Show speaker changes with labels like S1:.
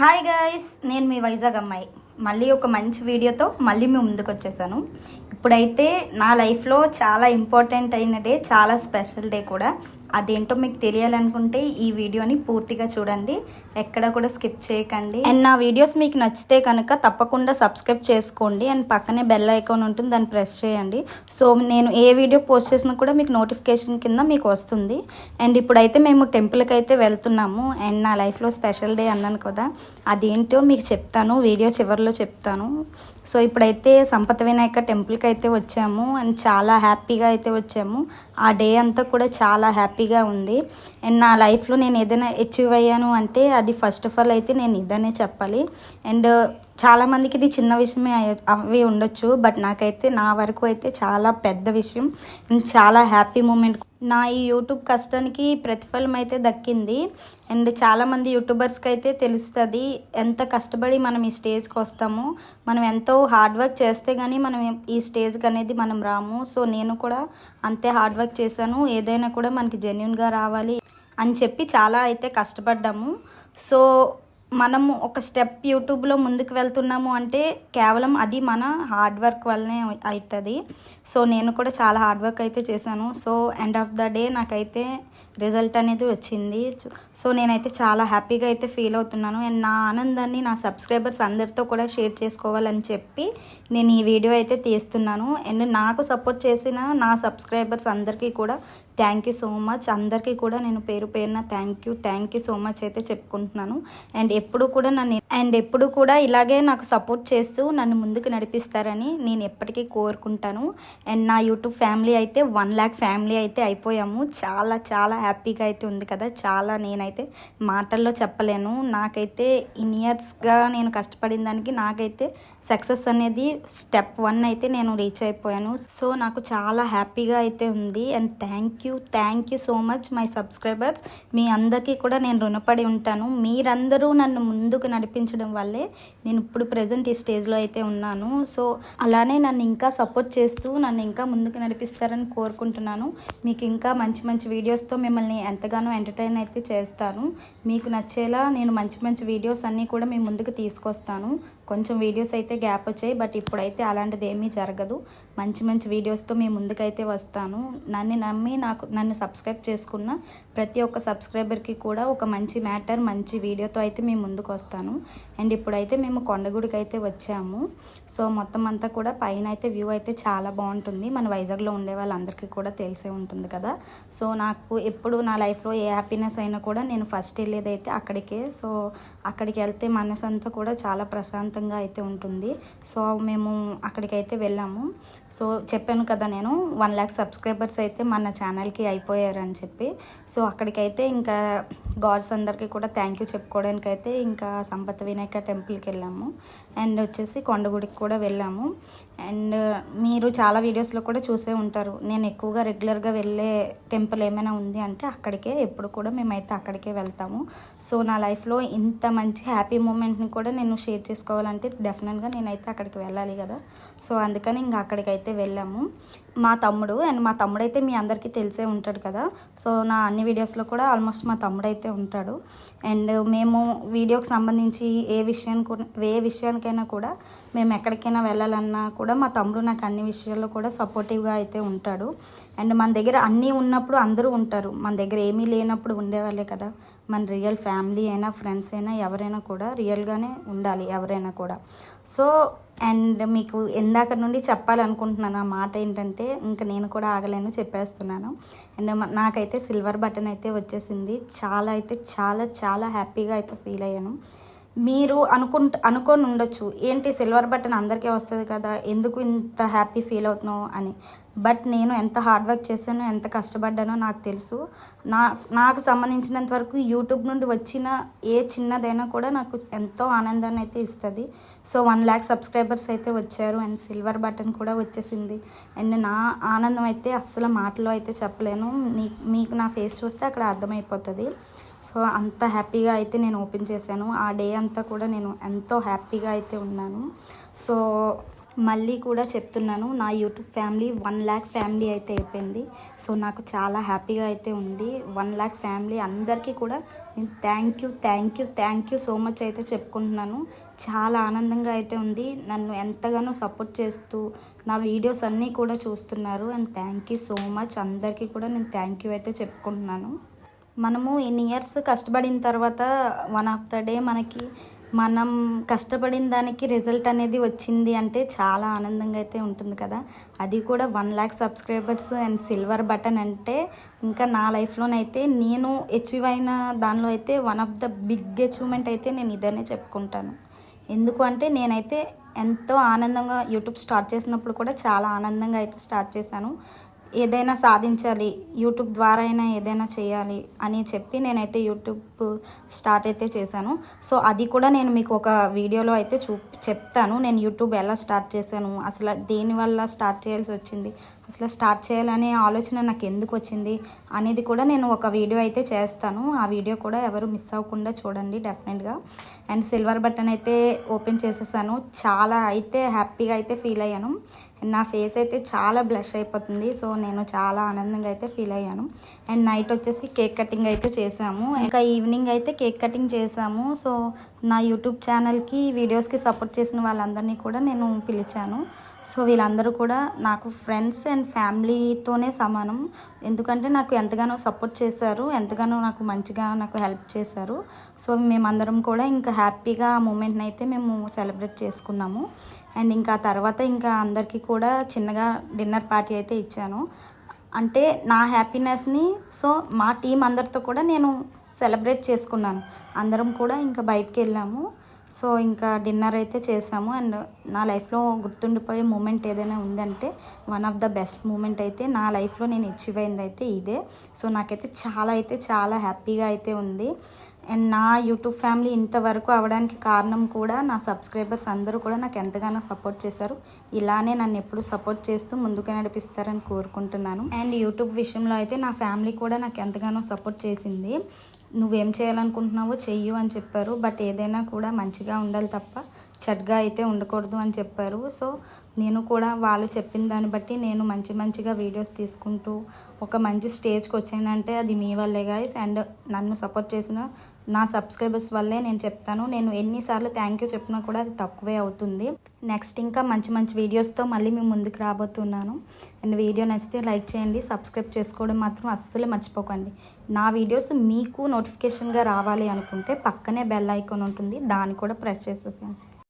S1: Hi guys, నేను మీ వైజాగ్ అమ్మాయి. మళ్ళీ ఒక మంచి వీడియోతో మళ్ళీ మీ ముందుకు వచ్చేసాను. ఇప్పుడైతే నా లైఫ్లో చాలా ఇంపార్టెంట్ అయిన డే, చాలా స్పెషల్ డే కూడా. అదేంటో మీకు తెలియాలనుకుంటే ఈ వీడియోని పూర్తిగా చూడండి, ఎక్కడ కూడా స్కిప్ చేయకండి. అండ్ నా వీడియోస్ మీకు నచ్చితే కనుక తప్పకుండా సబ్స్క్రైబ్ చేసుకోండి. అండ్ పక్కనే బెల్ ఐకాన్ ఉంటుంది, దాన్ని ప్రెస్ చేయండి. సో నేను ఏ వీడియో పోస్ట్ చేసినా కూడా మీకు నోటిఫికేషన్ కింద మీకు వస్తుంది. అండ్ ఇప్పుడైతే మేము టెంపుల్కి అయితే వెళ్తున్నాము. అండ్ నా లైఫ్లో స్పెషల్ డే అన్నాను కదా, అదేంటో మీకు చెప్తాను, వీడియో చివరిలో చెప్తాను. సో ఇప్పుడైతే సంపత వినాయక టెంపుల్కి అయితే వచ్చాము. అండ్ చాలా హ్యాపీగా అయితే వచ్చాము. ఆ డే అంతా కూడా చాలా హ్యాపీగా ఉంది. అండ్ నా లైఫ్లో నేను ఏదైనా అచీవ్ అయ్యాను అంటే అది ఫస్ట్ ఆఫ్ ఆల్ అయితే నేను ఇదనే చెప్పాలి. అండ్ చాలామందికి ఇది చిన్న విషయమే అవి ఉండొచ్చు, బట్ నాకైతే నా వరకు అయితే చాలా పెద్ద విషయం అండ్ చాలా హ్యాపీ మూమెంట్. నా ఈ యూట్యూబ్ కష్టానికి ప్రతిఫలం అయితే దక్కింది. అండ్ చాలామంది యూట్యూబర్స్కి అయితే తెలుస్తుంది ఎంత కష్టపడి మనం ఈ స్టేజ్కి వస్తామో. మనం ఎంతో హార్డ్ వర్క్ చేస్తే కానీ మనం ఈ స్టేజ్కి అనేది మనం రాము. సో నేను కూడా అంతే హార్డ్ వర్క్ చేశాను. ఏదైనా కూడా మనకి జెన్యున్గా రావాలి అని చెప్పి చాలా అయితే కష్టపడ్డాము. సో మనము ఒక స్టెప్ యూట్యూబ్లో ముందుకు వెళ్తున్నాము అంటే కేవలం అది మన హార్డ్ వర్క్ వల్లనే అవుతుంది. సో నేను కూడా చాలా హార్డ్ వర్క్ అయితే చేశాను. So end of the day నాకైతే రిజల్ట్ అనేది వచ్చింది. సో నేనైతే చాలా హ్యాపీగా అయితే ఫీల్ అవుతున్నాను. అండ్ నా ఆనందాన్ని నా సబ్స్క్రైబర్స్ అందరితో కూడా షేర్ చేసుకోవాలని చెప్పి నేను ఈ వీడియో అయితే తీస్తున్నాను. అండ్ నాకు సపోర్ట్ చేసిన నా సబ్స్క్రైబర్స్ అందరికీ కూడా థ్యాంక్ యూ సో మచ్. అందరికీ కూడా నేను పేరు పేరున థ్యాంక్ యూ సో మచ్ అయితే చెప్పుకుంటున్నాను. అండ్ ఎప్పుడు కూడా ఇలాగే నాకు సపోర్ట్ చేస్తూ నన్ను ముందుకు నడిపిస్తారని నేను ఎప్పటికీ కోరుకుంటాను. అండ్ నా యూట్యూబ్ ఫ్యామిలీ అయితే 1 lakh ఫ్యామిలీ అయితే అయిపోయాము. చాలా చాలా హ్యాపీగా అయితే ఉంది కదా. చాలా నేనైతే మాటల్లో చెప్పలేను. నాకైతే ఇన్ ఇయర్స్గా నేను కష్టపడిన దానికి నాకైతే సక్సెస్ అనేది స్టెప్ 1 అయితే నేను రీచ్ అయిపోయాను. సో నాకు చాలా హ్యాపీగా అయితే ఉంది. And thank you so much my subscribers. మీ అందరికీ కూడా నేను రుణపడి ఉంటాను. మీరందరూ నన్ను ముందుకు నడిపించడం వల్లే నేను ఇప్పుడు ప్రజెంట్ ఈ స్టేజ్లో అయితే ఉన్నాను. సో అలానే నన్ను ఇంకా సపోర్ట్ చేస్తూ నన్ను ఇంకా ముందుకు నడిపిస్తారని కోరుకుంటున్నాను. మీకు ఇంకా మంచి మంచి వీడియోస్తో మిమ్మల్ని ఎంతగానో ఎంటర్టైన్ అయితే చేస్తాను. మీకు నచ్చేలా నేను మంచి వీడియోస్ అన్నీ కూడా మీ ముందుకు తీసుకొస్తాను. కొంచెం వీడియోస్ అయితే గ్యాప్ వచ్చాయి, బట్ ఇప్పుడైతే అలాంటిది ఏమీ జరగదు. మంచి వీడియోస్తో మీ ముందుకైతే వస్తాను. నమ్మి నన్ను సబ్స్క్రైబ్ చేసుకున్న ప్రతి ఒక్క సబ్స్క్రైబర్కి కూడా ఒక మంచి వీడియోతో అయితే మేము ముందుకు వస్తాను. అండ్ ఇప్పుడైతే మేము కొండగుడికి అయితే వచ్చాము. సో మొత్తం అంతా కూడా పైన అయితే వ్యూ అయితే చాలా బాగుంటుంది. మన వైజాగ్లో ఉండే వాళ్ళందరికీ కూడా తెలిసే ఉంటుంది కదా. సో నాకు ఎప్పుడు నా లైఫ్లో ఏ హ్యాపీనెస్ అయినా కూడా నేను ఫస్ట్ వెళ్ళేదైతే అక్కడికే. సో అక్కడికి వెళ్తే మనసు అంతా కూడా చాలా ప్రశాంతంగా అయితే ఉంటుంది. సో మేము అక్కడికైతే వెళ్ళాము. సో చెప్పాను కదా, నేను 1 lakh సబ్స్క్రైబర్స్ అయితే మన ఛానల్కి అయిపోయారని చెప్పి. సో అక్కడికైతే ఇంకా గాడ్స్ అందరికీ కూడా థ్యాంక్ యూ చెప్పుకోవడానికి అయితే ఇంకా సంపత వినాయక టెంపుల్కి వెళ్ళాము. అండ్ వచ్చేసి కొండగుడికి కూడా వెళ్ళాము. అండ్ మీరు చాలా వీడియోస్లో కూడా చూసే ఉంటారు, నేను ఎక్కువగా రెగ్యులర్గా వెళ్ళే టెంపుల్ ఏమైనా ఉంది అంటే అక్కడికే, ఎప్పుడు కూడా మేమైతే అక్కడికే వెళ్తాము. సో నా లైఫ్లో ఇంత మంచి హ్యాపీ మూమెంట్ని కూడా నేను షేర్ చేసుకోవాలంటే డెఫినెట్గా నేనైతే అక్కడికి వెళ్ళాలి కదా. సో అందుకని ఇంకా అక్కడికైతే వెళ్ళాము. మా తమ్ముడు అయితే మీ అందరికీ తెలిసే ఉంటాడు కదా. సో నా అన్ని వీడియోస్లో కూడా ఆల్మోస్ట్ మా తమ్ముడైతే ఉంటాడు. అండ్ మేము వీడియోకి సంబంధించి ఏ విషయానికైనా కూడా మేము ఎక్కడికైనా వెళ్ళాలన్నా కూడా మా తమ్ముడు నాకు అన్ని విషయాల్లో కూడా సపోర్టివ్గా అయితే ఉంటాడు. అండ్ మన దగ్గర అన్నీ ఉన్నప్పుడు అందరూ ఉంటారు, మన దగ్గర ఏమీ లేనప్పుడు ఉండేవాళ్ళే కదా. మన రియల్ ఫ్యామిలీ అయినా ఫ్రెండ్స్ అయినా ఎవరైనా కూడా రియల్గానే ఉండాలి ఎవరైనా కూడా. సో అండ్ మీకు ఇందాక నుండి చెప్పాలనుకుంటున్నాను ఆ మాట ఏంటంటే ఇంకా నేను కూడా ఆగలేను, చెప్పేస్తున్నాను. అండ్ నాకైతే సిల్వర్ బటన్ అయితే వచ్చేసింది. చాలా హ్యాపీగా అయితే ఫీల్ అయ్యాను. మీరు అనుకొని ఉండొచ్చు, ఏంటి సిల్వర్ బటన్ అందరికీ వస్తుంది కదా, ఎందుకు ఇంత హ్యాపీ ఫీల్ అవుతున్నావు అని. బట్ నేను ఎంత హార్డ్ వర్క్ చేశానో, ఎంత కష్టపడ్డానో నాకు తెలుసు. నాకు సంబంధించినంత వరకు యూట్యూబ్ నుండి వచ్చిన ఏ చిన్నదైనా కూడా నాకు ఎంతో ఆనందాన్ని అయితే ఇస్తుంది. సో 1 lakh సబ్స్క్రైబర్స్ అయితే వచ్చారు అండ్ సిల్వర్ బటన్ కూడా వచ్చేసింది. అండ్ నా ఆనందం అయితే అస్సలు మాటలో అయితే చెప్పలేను. మీకు నా ఫేస్ చూస్తే అక్కడ అర్థమైపోతుంది. సో అంత హ్యాపీగా అయితే నేను ఓపెన్ చేశాను. ఆ డే అంతా కూడా నేను ఎంతో హ్యాపీగా అయితే ఉన్నాను. సో మళ్ళీ కూడా చెప్తున్నాను, నా యూట్యూబ్ ఫ్యామిలీ 1 lakh ఫ్యామిలీ అయితే అయిపోయింది. సో నాకు చాలా హ్యాపీగా అయితే ఉంది. 1 lakh ఫ్యామిలీ అందరికీ కూడా నేను థ్యాంక్ యూ సో మచ్ అయితే చెప్పుకుంటున్నాను. చాలా ఆనందంగా అయితే ఉంది. నన్ను ఎంతగానో సపోర్ట్ చేస్తూ నా వీడియోస్ అన్నీ కూడా చూస్తున్నారు. And thank you so much అందరికీ కూడా నేను థ్యాంక్ యూ అయితే చెప్పుకుంటున్నాను. మనము ఇన్ని ఇయర్స్ కష్టపడిన తర్వాత వన్ ఆఫ్ ద డే మనం కష్టపడిన దానికి రిజల్ట్ అనేది వచ్చింది అంటే చాలా ఆనందంగా అయితే ఉంటుంది కదా. అది కూడా 1 lakh subscribers and silver button అంటే ఇంకా నా లైఫ్లోనైతే నేను అచీవ్ అయిన దానిలో అయితే one of the big achievement అయితే నేను ఇదనే చెప్పుకుంటాను. ఎందుకు అంటే నేనైతే ఎంతో ఆనందంగా యూట్యూబ్ స్టార్ట్ చేసినప్పుడు కూడా చాలా ఆనందంగా అయితే స్టార్ట్ చేశాను. ఏదైనా సాధించాలి, యూట్యూబ్ ద్వారా అయినా ఏదైనా చేయాలి అని చెప్పి నేనైతే యూట్యూబ్ స్టార్ట్ అయితే చేశాను. సో అది కూడా నేను మీకు ఒక వీడియోలో అయితే చెప్తాను. నేను యూట్యూబ్ ఎలా స్టార్ట్ చేశాను, అసలు దేనివల్ల స్టార్ట్ చేయాల్సి వచ్చింది, అసలు స్టార్ట్ చేయాలనే ఆలోచన నాకు ఎందుకు వచ్చింది అనేది కూడా నేను ఒక వీడియో అయితే చేస్తాను. ఆ వీడియో కూడా ఎవరు మిస్ అవ్వకుండా చూడండి డెఫినెట్గా. అండ్ సిల్వర్ బటన్ అయితే ఓపెన్ చేసేసాను. చాలా అయితే హ్యాపీగా అయితే ఫీల్ అయ్యాను. నా ఫేస్ అయితే చాలా బ్లష్ అయిపోతుంది. సో నేను చాలా ఆనందంగా అయితే ఫీల్ అయ్యాను. అండ్ నైట్ వచ్చేసి కేక్ కటింగ్ అయితే చేసాము. ఇంకా ఈవినింగ్ అయితే కేక్ కటింగ్ చేసాము. సో నా యూట్యూబ్ ఛానల్కి వీడియోస్కి సపోర్ట్ చేసిన వాళ్ళందరినీ కూడా నేను పిలిచాను. సో వీళ్ళందరూ కూడా నాకు ఫ్రెండ్స్ అండ్ ఫ్యామిలీతోనే సమానం. ఎందుకంటే నాకు ఎంతగానో సపోర్ట్ చేశారు, ఎంతగానో నాకు హెల్ప్ చేశారు. సో మేమందరం కూడా ఇంకా హ్యాపీగా ఆ మూమెంట్ని అయితే మేము సెలబ్రేట్ చేసుకున్నాము. అండ్ ఇంకా తర్వాత ఇంకా అందరికీ కూడా చిన్నగా డిన్నర్ పార్టీ అయితే ఇచ్చాను. అంటే నా హ్యాపీనెస్ని సో మా టీం అందరితో కూడా నేను సెలబ్రేట్ చేసుకున్నాను. అందరం కూడా ఇంకా బయటికి వెళ్ళాము. సో ఇంకా డిన్నర్ అయితే చేసాము. అండ్ నా లైఫ్లో గుర్తుండిపోయే మూమెంట్ ఏదైనా ఉందంటే one of the best moment అయితే నా లైఫ్లో నేను అచీవ్ అయింది అయితే ఇదే. సో నాకైతే చాలా హ్యాపీగా అయితే ఉంది. అండ్ నా యూట్యూబ్ ఫ్యామిలీ ఇంతవరకు అవడానికి కారణం కూడా నా సబ్స్క్రైబర్స్ అందరూ కూడా నాకు ఎంతగానో సపోర్ట్ చేశారు. ఇలానే నన్ను ఎప్పుడు సపోర్ట్ చేస్తూ ముందుకు నడిపిస్తారని కోరుకుంటున్నాను. అండ్ యూట్యూబ్ విషయంలో అయితే నా ఫ్యామిలీ కూడా నాకు ఎంతగానో సపోర్ట్ చేసింది. నువ్వేం చేయాలనుకుంటున్నావో చెయ్యు అని చెప్పారు. బట్ ఏదైనా కూడా మంచిగా ఉండాలి తప్ప చెడ్గా అయితే ఉండకూడదు అని చెప్పారు. సో నేను కూడా వాళ్ళు చెప్పిన దాన్ని బట్టి నేను మంచిగా వీడియోస్ తీసుకుంటూ ఒక మంచి స్టేజ్కి వచ్చానంటే అది మీ వల్లే గాయ్స్. అండ్ నన్ను సపోర్ట్ చేసిన నా సబ్స్క్రైబర్స్ వల్లే నేను చెప్తాను. నేను ఎన్నిసార్లు థ్యాంక్ యూ చెప్పినా కూడా అది తక్కువే అవుతుంది. నెక్స్ట్ ఇంకా మంచి వీడియోస్తో మళ్ళీ మేము ముందుకు రాబోతున్నాను. అండ్ వీడియో నచ్చితే లైక్ చేయండి, సబ్స్క్రైబ్ చేసుకోవడం మాత్రం అస్సలు మర్చిపోకండి. నా వీడియోస్ మీకు నోటిఫికేషన్గా రావాలి అనుకుంటే పక్కనే బెల్ ఐకాన్ ఉంటుంది, దాన్ని కూడా ప్రెస్ చేసేసేయండి.